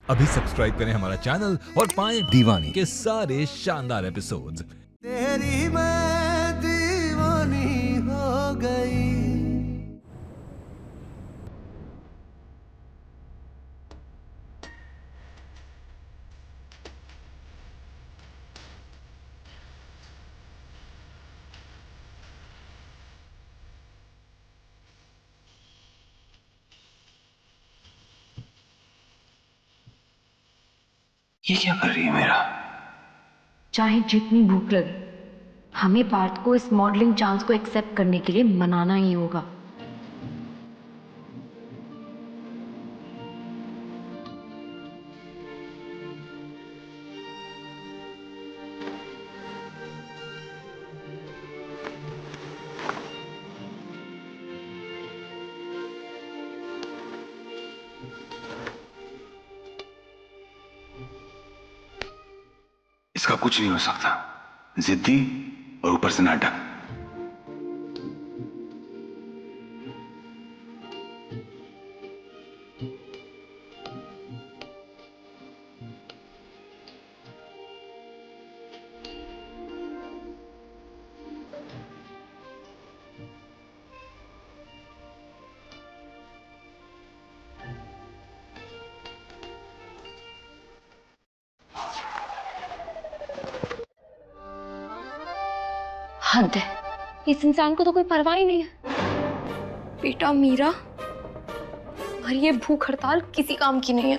अभी सब्सक्राइब करें हमारा चैनल और पाएं दीवानी के सारे शानदार एपिसोड्स। तेरी मैं दीवानी हो गई। ये क्या कर रही है मेरा? चाहे जितनी भूख लगे, हमें पार्थ को इस मॉडलिंग चांस को एक्सेप्ट करने के लिए मनाना ही होगा। इसका कुछ नहीं हो सकता, जिद्दी और ऊपर से नाटक। हद है, इस इंसान को तो कोई परवाह ही नहीं है। बेटा मीरा, और ये भूख हड़ताल किसी काम की नहीं है।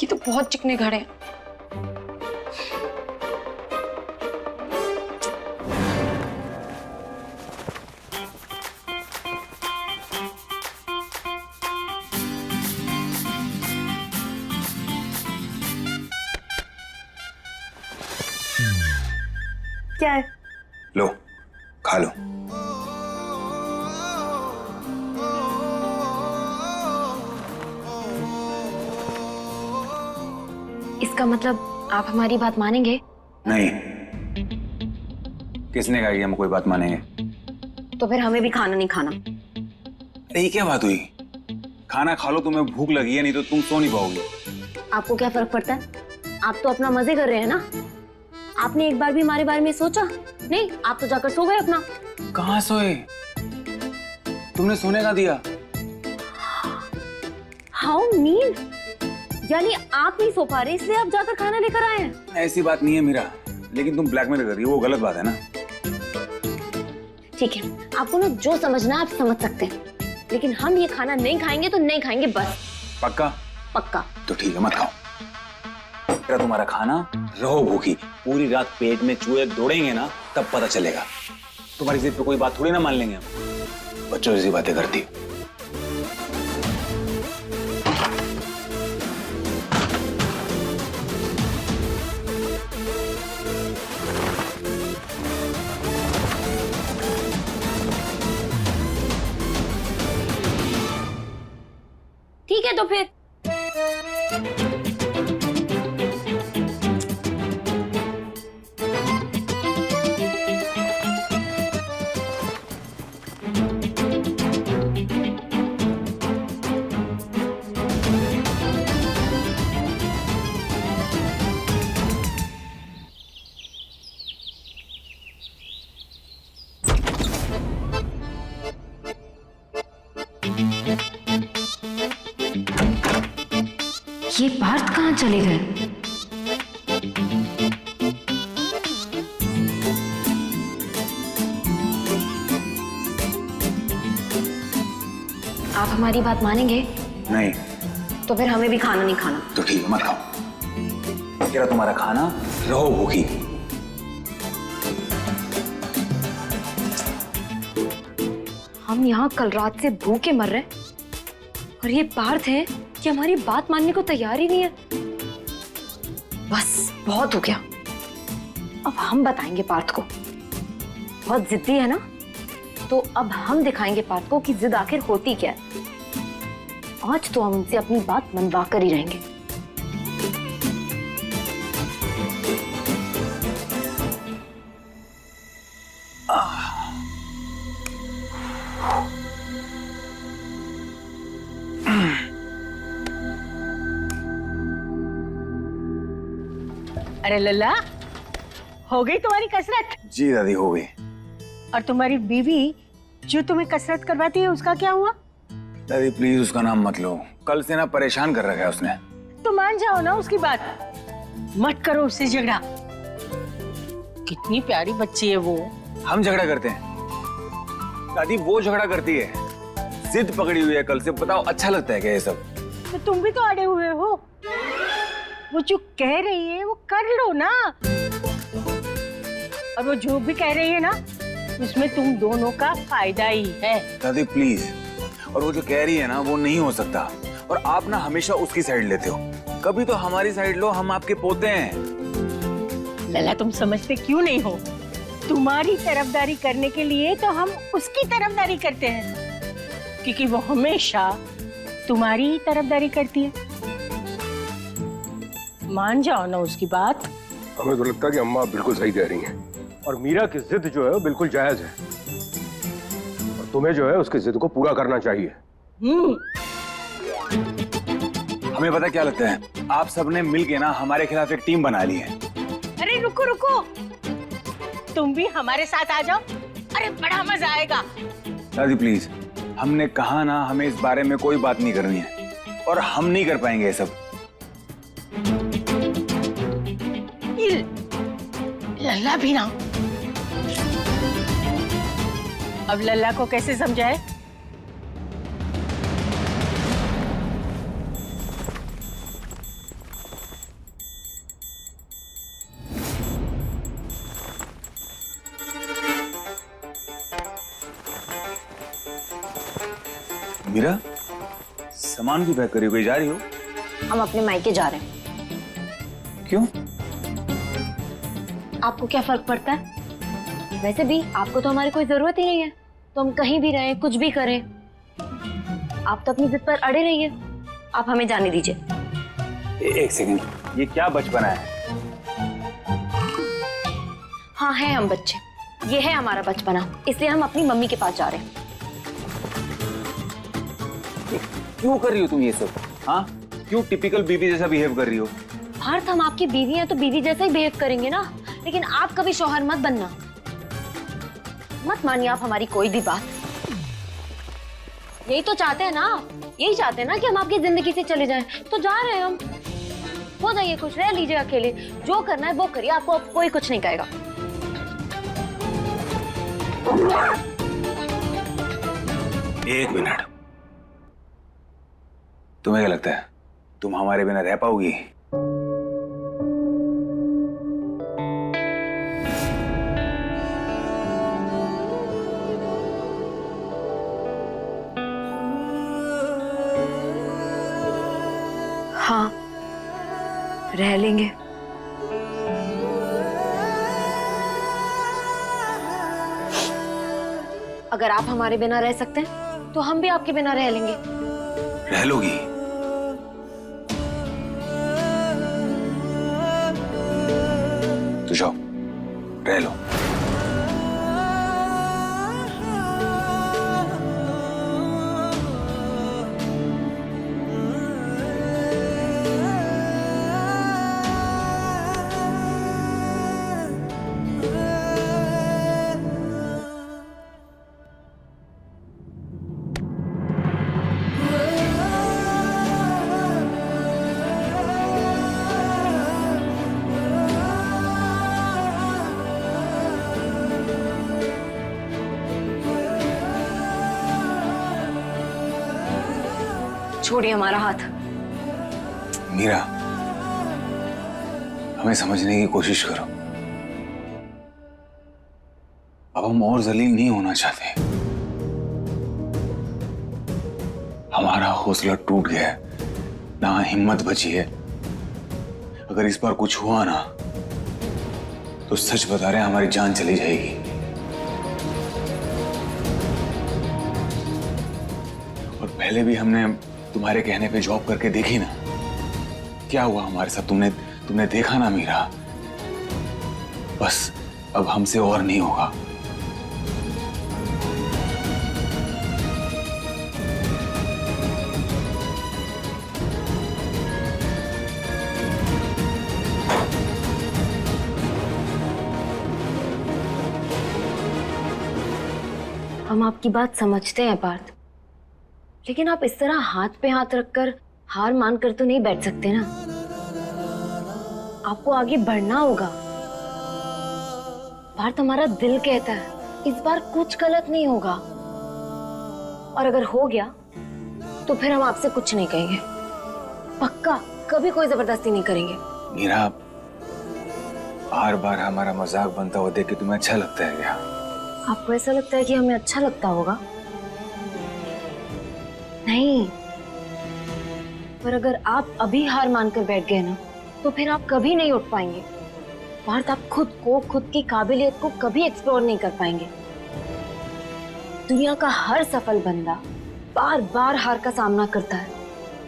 ये तो बहुत चिकने घड़े हैं। क्या है? लो, खा लो। इसका मतलब आप हमारी बात मानेंगे? नहीं, किसने कहा कि हम कोई बात मानेंगे? तो फिर हमें भी खाना नहीं खाना। अरे ये क्या बात हुई? खाना खा लो, तुम्हें भूख लगी है, नहीं तो तुम सो नहीं पाओगे। आपको क्या फर्क पड़ता है? आप तो अपना मजे कर रहे हैं ना। आपने एक बार भी हमारे बारे में सोचा नहीं? आप तो जाकर सो गए अपना। कहाँ सोए? तुमने सोने का दिया? How mean? यानी आप नहीं सो पा रहे इसलिए आप जाकर खाना लेकर आए हैं? ऐसी बात नहीं है मीरा, लेकिन तुम ब्लैकमेल कर रही हो, वो गलत बात है ना। ठीक है, आपको ना जो समझना है आप समझ सकते हैं, लेकिन हम ये खाना नहीं खाएंगे तो नहीं खाएंगे, बस। पक्का? पक्का। तो ठीक है, मत खाओ। तेरा तुम्हारा खाना, रहो भूखी। पूरी रात पेट में चूहे दौड़ेंगे ना, तब पता चलेगा। तुम्हारी जिद पे कोई बात थोड़ी ना मान लेंगे हम। बच्चों जैसी बातें करती। ठीक है तो फिर ये पार्थ कहाँ चले गए? आप हमारी बात मानेंगे? नहीं। तो फिर हमें भी खाना नहीं खाना। तो ठीक है, मत खाओ। तेरा तुम्हारा खाना, रहो भूखी। हम यहाँ कल रात से भूखे मर रहे हैं और ये पार्थ है कि हमारी बात मानने को तैयार ही नहीं है। बस बहुत हो गया। अब हम बताएंगे पार्थ को। बहुत जिद्दी है ना, तो अब हम दिखाएंगे पार्थ को कि जिद आखिर होती क्या है। आज तो हम उनसे अपनी बात मनवा कर ही रहेंगे। अरे लल्ला, हो गई तुम्हारी कसरत? जी दादी हो गई। और तुम्हारी बीवी जो तुम्हें कसरत करवाती है उसका क्या हुआ? दादी प्लीज उसका नाम मत लो, कल से ना परेशान कर रखा है उसने। तो मान जाओ ना उसकी बात, मत करो उससे झगड़ा। कितनी प्यारी बच्ची है वो। हम झगड़ा करते हैं दादी, वो झगड़ा करती है, जिद पकड़ी हुई है कल से। बताओ अच्छा लगता है क्या ये सब? तो तुम भी तो अड़े हुए हो। वो जो कह रही है वो कर लो ना। और वो जो भी कह रही है ना, उसमें तुम दोनों का फायदा ही है। दादी प्लीज, और वो जो कह रही है ना वो नहीं हो सकता। और आप ना हमेशा उसकी साइड लेते हो, कभी तो हमारी साइड लो, हम आपके पोते हैं। लला तुम समझते क्यों नहीं हो? तुम्हारी तरफदारी करने के लिए तो हम उसकी तरफदारी करते हैं, क्योंकि वो हमेशा तुम्हारी ही तरफदारी करती है। मान जाओ ना उसकी बात। हमें तो लगता है कि अम्मा बिल्कुल सही कह रही हैं और मीरा की जिद जो है वो बिल्कुल जायज है और तुम्हें जो है उसकी जिद को पूरा करना चाहिए। हमें पता क्या लगता है, आप सबने मिलके ना हमारे खिलाफ एक टीम बना ली है। अरे रुको रुको, तुम भी हमारे साथ आ जाओ, अरे बड़ा मजा आएगा। दादी प्लीज, हमने कहा ना हमें इस बारे में कोई बात नहीं करनी है, और हम नहीं कर पाएंगे ये सब। लल्ला भी ना। अब लल्ला को कैसे समझाए? मीरा, सामान भी पैक करी हुई जा रही हो? हम अपने मायके जा रहे हैं। क्यों? आपको क्या फर्क पड़ता है? वैसे भी आपको तो हमारी कोई जरूरत ही नहीं है, तो हम कहीं भी रहें, कुछ भी करें। आप तो अपनी जिद पर अड़े रहिए, आप हमें जाने दीजिए। एक सेकंड, ये क्या बचपना है? हाँ है हम बच्चे, ये है हमारा बचपना, इसलिए हम अपनी मम्मी के पास जा रहे हैं। क्यों कर रही हो तुम ये सब? हाँ, क्यों टिपिकल बीवी जैसा बिहेव कर रही हो? भारत, हम आपकी बीवी हैं तो बीवी जैसा ही बिहेव करेंगे ना, लेकिन आप कभी शौहर मत बनना। मत मानिए आप हमारी कोई भी बात। यही तो चाहते हैं ना, यही चाहते हैं ना कि हम आपकी जिंदगी से चले जाएं, तो जा रहे हैं हम। हो जाइए खुश, रह लीजिए अकेले, जो करना है वो करिए, आपको अब कोई कुछ नहीं कहेगा। एक मिनट, तुम्हें क्या लगता है तुम हमारे बिना रह पाओगी? हाँ, रह लेंगे। अगर आप हमारे बिना रह सकते हैं तो हम भी आपके बिना रह लेंगे। रह लोगी? तो जाओ, रह लो। छोड़िए हमारा हाथ। मीरा, हमें समझने की कोशिश करो। अब हम और जलील नहीं होना चाहते। हमारा हौसला टूट गया है, ना हिम्मत बची है। अगर इस बार कुछ हुआ ना, तो सच बता रहे हैं हमारी जान चली जाएगी। और पहले भी हमने तुम्हारे कहने पे जॉब करके देखी ना, क्या हुआ हमारे साथ? तुमने देखा ना मीरा। बस अब हमसे और नहीं होगा। हम आपकी बात समझते हैं पार्थ, लेकिन आप इस तरह हाथ पे हाथ रखकर हार मानकर तो नहीं बैठ सकते ना। आपको आगे बढ़ना होगा। पार्थ, हमारा दिल कहता है इस बार कुछ गलत नहीं होगा, और अगर हो गया तो फिर हम आपसे कुछ नहीं कहेंगे। पक्का कभी कोई जबरदस्ती नहीं करेंगे। मीरा, बार बार हमारा मजाक बनता हुआ देख के तुम्हें अच्छा लगता है क्या? आपको ऐसा लगता है कि हमें अच्छा लगता होगा? नहीं, पर अगर आप अभी हार मानकर बैठ गए ना तो फिर आप कभी नहीं उठ पाएंगे। पार्थ, आप खुद को, खुद की काबिलियत को कभी एक्सप्लोर नहीं कर पाएंगे। दुनिया का हर सफल बंदा बार बार हार का सामना करता है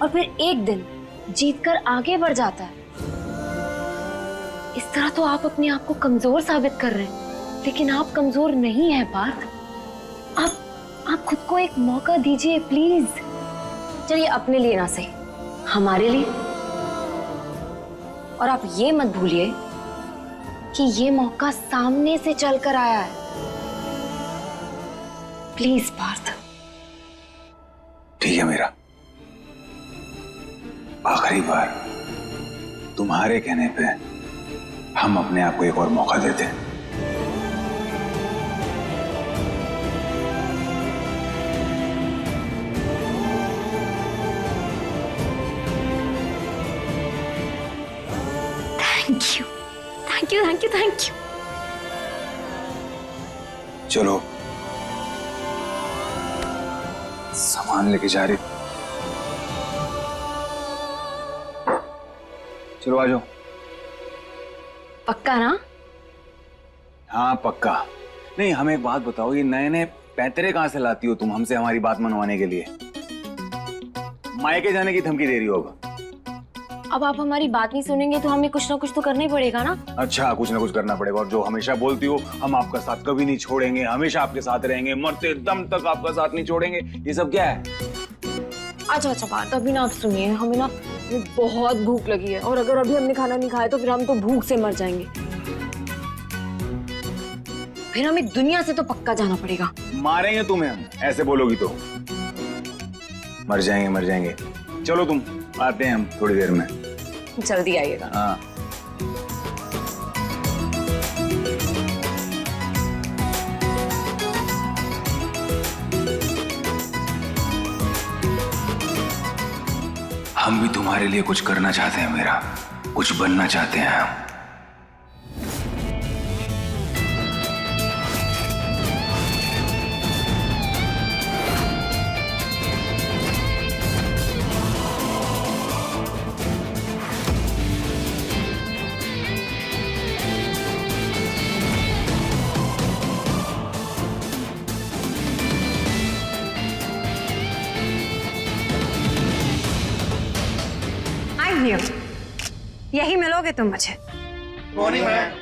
और फिर एक दिन जीतकर आगे बढ़ जाता है। इस तरह तो आप अपने आप को कमजोर साबित कर रहे हैं, लेकिन आप कमजोर नहीं हैं पार्थ। आप खुद को एक मौका दीजिए प्लीज। चलिए, अपने लिए ना सही, हमारे लिए। और आप ये मत भूलिए कि ये मौका सामने से चलकर आया है। प्लीज पार्थ। ठीक है मीरा, आखिरी बार तुम्हारे कहने पे हम अपने आप को एक और मौका देते हैं। Thank you, thank you, thank you, thank you. चलो, सामान लेके जा रही। चलो आ जाओ। पक्का ना? हाँ पक्का। नहीं, हमें एक बात बताओ, ये नए नए पैंतरे कहां से लाती हो तुम हमसे हमारी बात मनवाने के लिए? मायके जाने की धमकी दे रही हो अब आप हमारी बात नहीं सुनेंगे तो हमें कुछ ना कुछ तो करना ही पड़ेगा ना। अच्छा, कुछ ना कुछ करना पड़ेगा। और जो हमेशा बोलती हो हम आपका साथ कभी नहीं छोड़ेंगे, हमेशा आपके साथ रहेंगे, मरते दम तक आपका साथ नहीं छोड़ेंगे, ये सब क्या है? अच्छा बात, अभी ना आप सुनिए, हमें ना बहुत भूख लगी है और अगर अभी हमने खाना नहीं खाया तो फिर हम तो भूख से मर जाएंगे। फिर हमें दुनिया से तो पक्का जाना पड़ेगा। मारेंगे तुम्हें हम, ऐसे बोलोगी तो। मर जाएंगे, मर जाएंगे। चलो तुम, आते हैं हम थोड़ी देर में। जल्दी आइएगा। हाँ। हम भी तुम्हारे लिए कुछ करना चाहते हैं मीरा, कुछ बनना चाहते हैं हम। यही मिलोगे तुम मुझे? Morning ma'am.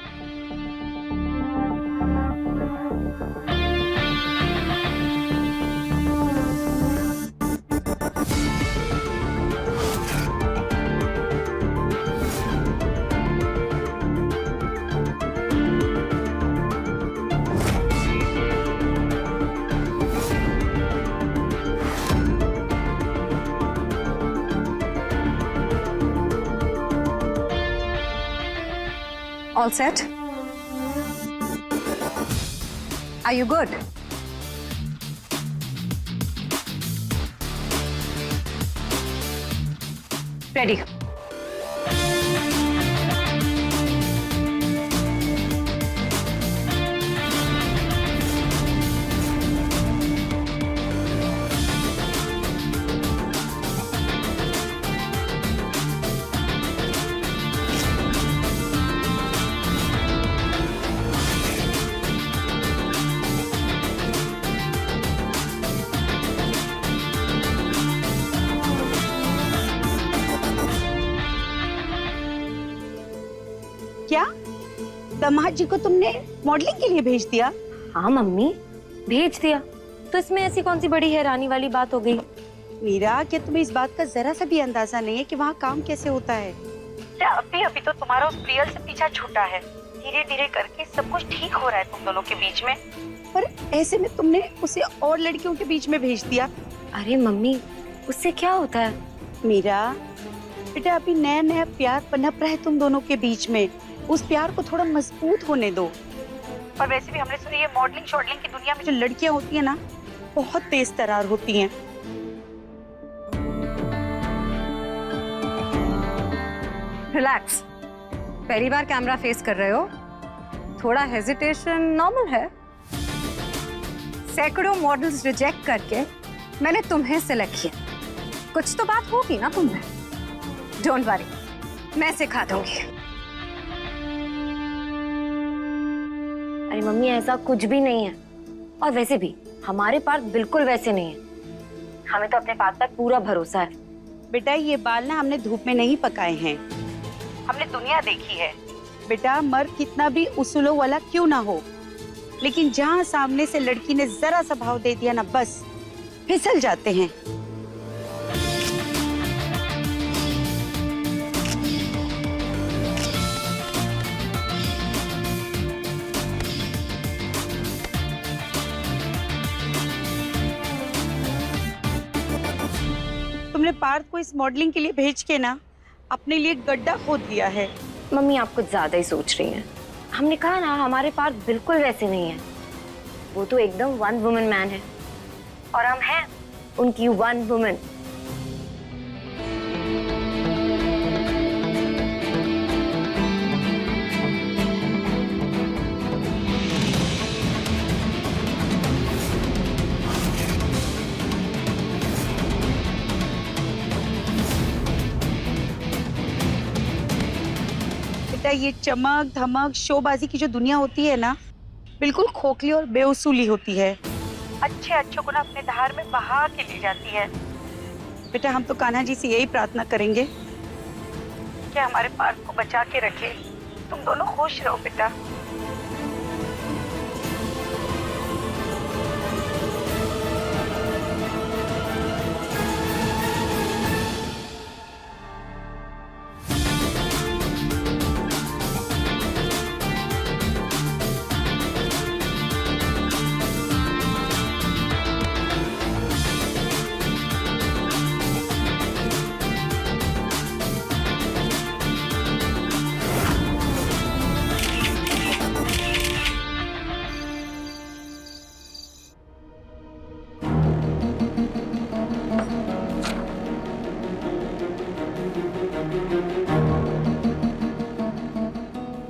All set? Are you good? Ready. क्या दामाद जी को तुमने मॉडलिंग के लिए भेज दिया? हाँ मम्मी, भेज दिया। तो इसमें ऐसी कौन सी बड़ी हैरानी वाली बात हो गई? मीरा, क्या तुम्हें इस बात का जरा सा भी अंदाजा नहीं है कि वहाँ काम कैसे होता है? अभी तो तुम्हारा उस प्रियल से पीछा छूटा है। धीरे धीरे करके सब कुछ ठीक हो रहा है तुम दोनों के बीच में। पर ऐसे में तुमने उसे और लड़कियों के बीच में भेज दिया। अरे मम्मी, उससे क्या होता है? मीरा बेटा, अभी नया नया प्यार पनप रहा है तुम दोनों के बीच में, उस प्यार को थोड़ा मजबूत होने दो। और वैसे भी हमने सुना ये मॉडलिंग शॉडलिंग की दुनिया में जो लड़कियां होती है ना, बहुत तेज तरार होती हैं। रिलैक्स, पहली बार कैमरा फेस कर रहे हो, थोड़ा हेजिटेशन नॉर्मल है। सैकड़ों मॉडल्स रिजेक्ट करके मैंने तुम्हें सिलेक्ट किया, कुछ तो बात होगी ना तुम में। डोंट वरी, मैं सिखा दूंगी। अरे मम्मी, ऐसा कुछ भी नहीं है। और वैसे भी हमारे पार्थ बिल्कुल वैसे नहीं है। हमें तो अपने पार्थ पर पूरा भरोसा है। बेटा ये बाल ना हमने धूप में नहीं पकाए हैं, हमने दुनिया देखी है। बेटा मर्द कितना भी उसूलों वाला क्यों ना हो, लेकिन जहाँ सामने से लड़की ने जरा सा भाव दे दिया ना, बस फिसल जाते हैं। तुमने पार्थ को इस मॉडलिंग के लिए भेज के ना अपने लिए गड्ढा खोद दिया है। मम्मी, आप कुछ ज्यादा ही सोच रही हैं। हमने कहा ना, हमारे पार्थ बिल्कुल वैसे नहीं है। वो तो एकदम वन वुमन मैन है, और हम हैं उनकी वन वुमन। बेटा ये चमक धमक शोबाजी की जो दुनिया होती है ना, बिल्कुल खोखली और बेउसूली होती है। अच्छे अच्छों को ना अपने धार में बहा के ले जाती है। बेटा हम तो कान्हा जी से यही प्रार्थना करेंगे कि हमारे पार्थ को बचा के रखे। तुम दोनों खुश रहो बेटा।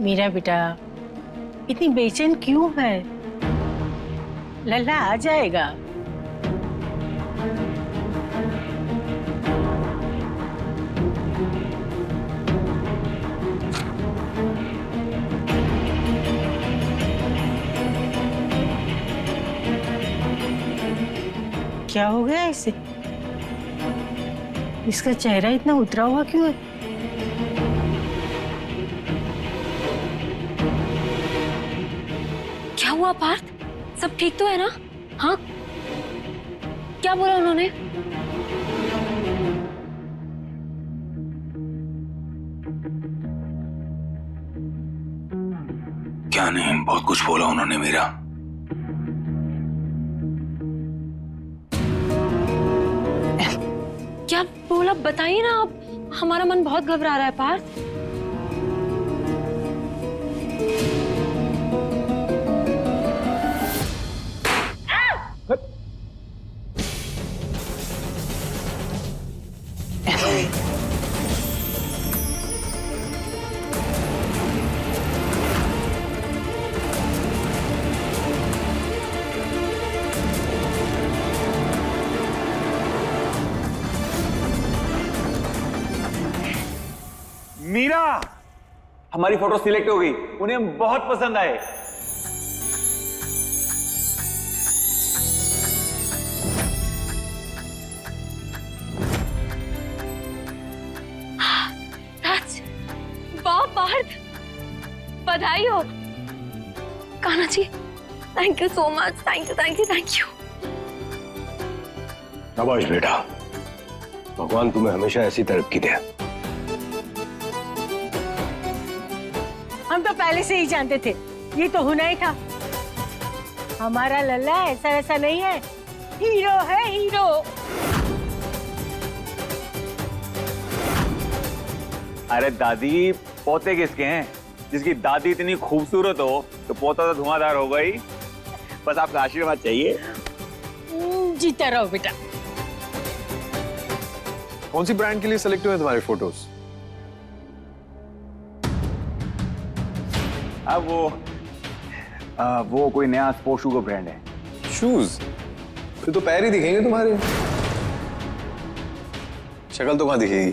मेरा बेटा इतनी बेचैन क्यों है? लल्ला आ जाएगा। क्या हो गया इसे? इसका चेहरा इतना उतरा हुआ क्यों है? क्या हुआ पार्थ? सब ठीक तो है ना? हाँ, क्या बोला उन्होंने? क्या नहीं, बहुत कुछ बोला उन्होंने मीरा। क्या बोला बताइए ना आप। हमारा मन बहुत घबरा रहा है पार्थ। मीरा, हमारी फोटो सिलेक्ट हो गई, उन्हें बहुत पसंद आए। राज, वाह पार्थ, बधाई हो। Kanha ji, thank you so much. Thank you thank you thank you. शाबाश बेटा, भगवान तुम्हें हमेशा ऐसी तरक्की दे। हम तो पहले से ही जानते थे ये तो होना ही था। हमारा लल्ला ऐसा वैसा नहीं है, हीरो है हीरो। अरे दादी, पोते किसके हैं? जिसकी दादी इतनी खूबसूरत हो तो पोता तो धुआंधार होगा ही। बस आपका आशीर्वाद चाहिए। जीता रहो बेटा। कौन सी ब्रांड के लिए सेलेक्ट हुए तुम्हारे फोटोज? अब वो कोई नया स्पोर्ट्स शू का ब्रांड है। शूज? फिर तो पैर ही दिखेंगे तुम्हारे, शक्ल तो कहाँ दिखेगी?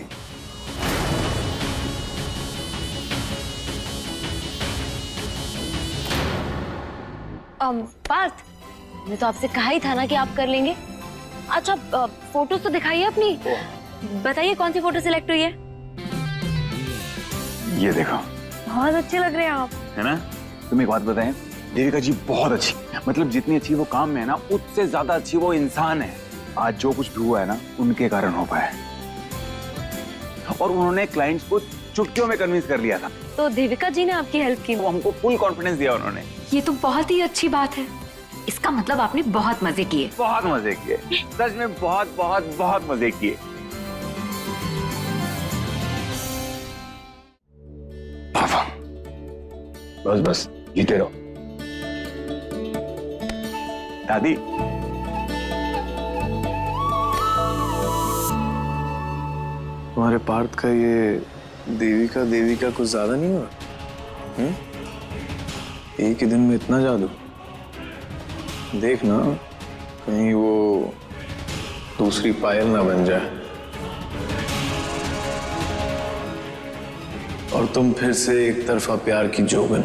पार्थ, मैं तो आपसे कहा ही था ना कि आप कर लेंगे। अच्छा, फोटोज तो दिखाइए अपनी। बताइए कौन सी फोटो सिलेक्ट हुई है? ये देखो, बहुत अच्छे लग रहे हैं आप। है ना? तुम्हें एक बात बताएं, देविका जी बहुत अच्छी, मतलब जितनी अच्छी वो काम में है ना, उससे ज्यादा अच्छी वो इंसान है। आज जो कुछ भी हुआ है ना, उनके कारण हो पाया। और उन्होंने क्लाइंट्स को चुटकियों में कन्विंस कर लिया था। तो देविका जी ने आपकी हेल्प की? वो हमको फुल कॉन्फिडेंस दिया उन्होंने। ये तो बहुत ही अच्छी बात है। इसका मतलब आपने बहुत मजे किए। बहुत मजे किए, सच में बहुत बहुत बहुत मजे किए। बस बस जीते रहो। दादी, तुम्हारे पार्थ का ये देविका कुछ ज्यादा नहीं हुआ? एक ही दिन में इतना जादू? देखना कहीं वो दूसरी पायल ना बन जाए और तुम फिर से एक तरफा प्यार की जोगन।